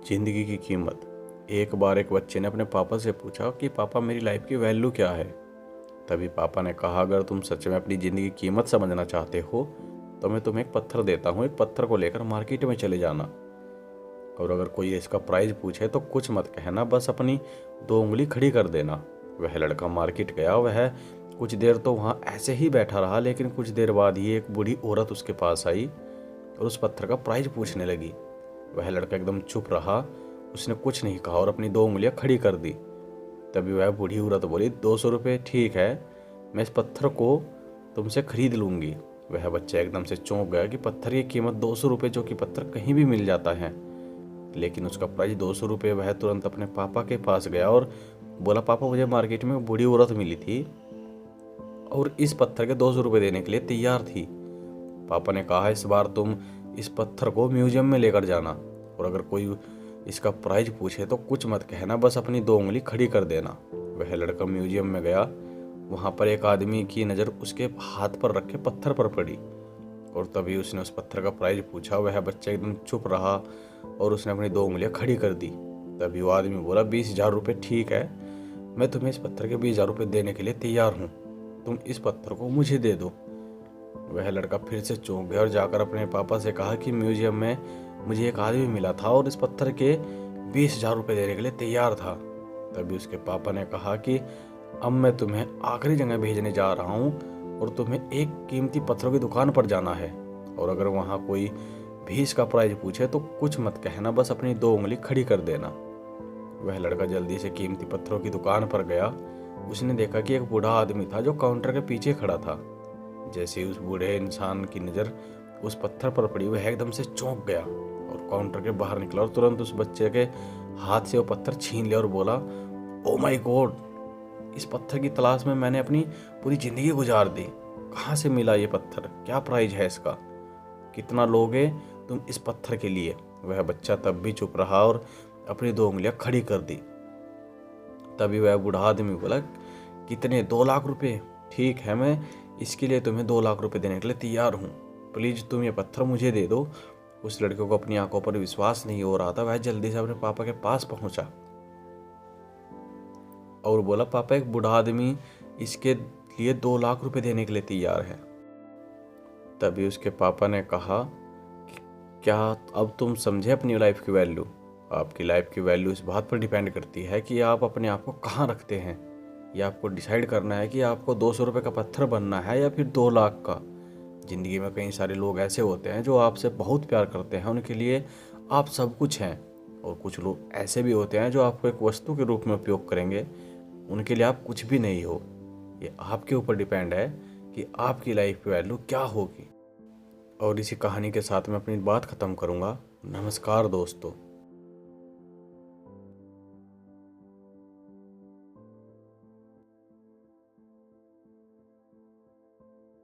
जिंदगी की कीमत। एक बार एक बच्चे ने अपने पापा से पूछा कि पापा मेरी लाइफ की वैल्यू क्या है। तभी पापा ने कहा, अगर तुम सच में अपनी ज़िंदगी की कीमत समझना चाहते हो तो मैं तुम्हें एक पत्थर देता हूँ। एक पत्थर को लेकर मार्केट में चले जाना, और अगर कोई इसका प्राइस पूछे तो कुछ मत कहना, बस अपनी 2 उंगली खड़ी कर देना। वह लड़का मार्केट गया। वह कुछ देर तो वहाँ ऐसे ही बैठा रहा, लेकिन कुछ देर बाद ही एक बूढ़ी औरत उसके पास आई और उस पत्थर का प्राइस पूछने लगी। वह लड़का एकदम चुप रहा, उसने कुछ नहीं कहा और अपनी 2 उंगलियां खड़ी कर दी। तभी वह बूढ़ी औरत बोली, 200 रुपये ठीक है, मैं इस पत्थर को तुमसे खरीद लूँगी। वह बच्चा एकदम से चौंक गया कि पत्थर की कीमत 200 रुपये, जो कि पत्थर कहीं भी मिल जाता है, लेकिन उसका प्राइस 200 रुपये। वह तुरंत अपने पापा के पास गया और बोला, पापा मुझे मार्केट में बूढ़ी औरत मिली थी और इस पत्थर के 200 रुपये देने के लिए तैयार थी। पापा ने कहा, इस बार तुम इस पत्थर को म्यूजियम में लेकर जाना, और अगर कोई इसका प्राइस पूछे तो कुछ मत कहना, बस अपनी 2 उंगली खड़ी कर देना। वह लड़का म्यूजियम में गया। वहाँ पर एक आदमी की नज़र उसके हाथ पर रखे पत्थर पर पड़ी, और तभी उसने उस पत्थर का प्राइस पूछा। वह बच्चा एकदम चुप रहा और उसने अपनी 2 उंगलियां खड़ी कर दी। तभी वो आदमी बोला, 20,000 रुपये ठीक है, मैं तुम्हें इस पत्थर के 20,000 रुपये देने के लिए तैयार हूँ, तुम इस पत्थर को मुझे दे दो। वह लड़का फिर से चौंक गया और जाकर अपने पापा से कहा कि म्यूजियम में मुझे एक आदमी मिला था और इस पत्थर के 20,000 रुपये देने के लिए तैयार था। तभी उसके पापा ने कहा कि अब मैं तुम्हें आखिरी जगह भेजने जा रहा हूँ और तुम्हें एक कीमती पत्थरों की दुकान पर जाना है, और अगर वहाँ कोई भी इसका प्राइस पूछे तो कुछ मत कहना, बस अपनी 2 उंगली खड़ी कर देना। वह लड़का जल्दी से कीमती पत्थरों की दुकान पर गया। उसने देखा कि एक बूढ़ा आदमी था जो काउंटर के पीछे खड़ा था। जैसे ही उस बूढ़े इंसान की नज़र उस पत्थर पर पड़ी, वह एकदम से चौंक गया और काउंटर के बाहर निकला और तुरंत उस बच्चे के हाथ से वो पत्थर छीन लिया और बोला, ओ माय गॉड, इस पत्थर की तलाश में मैंने अपनी पूरी ज़िंदगी गुजार दी। कहाँ से मिला ये पत्थर? क्या प्राइस है इसका? कितना लोगे तुम इस पत्थर के लिए? वह बच्चा तब भी चुप रहा और अपनी 2 उंगलियां खड़ी कर दी। तभी वह बूढ़ा आदमी बोला, कितने? 2 लाख रुपए ठीक है, मैं इसके लिए तुम्हें 2 लाख रुपए देने के लिए तैयार हूँ, प्लीज तुम ये पत्थर मुझे दे दो। उस लड़के को अपनी आंखों पर विश्वास नहीं हो रहा था। वह जल्दी से अपने पापा के पास पहुंचा और बोला, पापा एक बूढ़ा आदमी इसके लिए 2 लाख रुपए देने के लिए तैयार है। तभी उसके पापा ने कहा, क्या अब तुम समझे अपनी लाइफ की वैल्यू? आपकी लाइफ की वैल्यू इस बात पर डिपेंड करती है कि आप अपने आप को कहाँ रखते हैं। या आपको डिसाइड करना है कि आपको 200 रुपये का पत्थर बनना है या फिर 2 लाख का। ज़िंदगी में कई सारे लोग ऐसे होते हैं जो आपसे बहुत प्यार करते हैं, उनके लिए आप सब कुछ हैं, और कुछ लोग ऐसे भी होते हैं जो आपको एक वस्तु के रूप में उपयोग करेंगे, उनके लिए आप कुछ भी नहीं हो। ये आपके ऊपर डिपेंड है कि आपकी लाइफ की वैल्यू क्या होगी। और इसी कहानी के साथ मैं अपनी बात ख़त्म करूँगा। नमस्कार दोस्तों।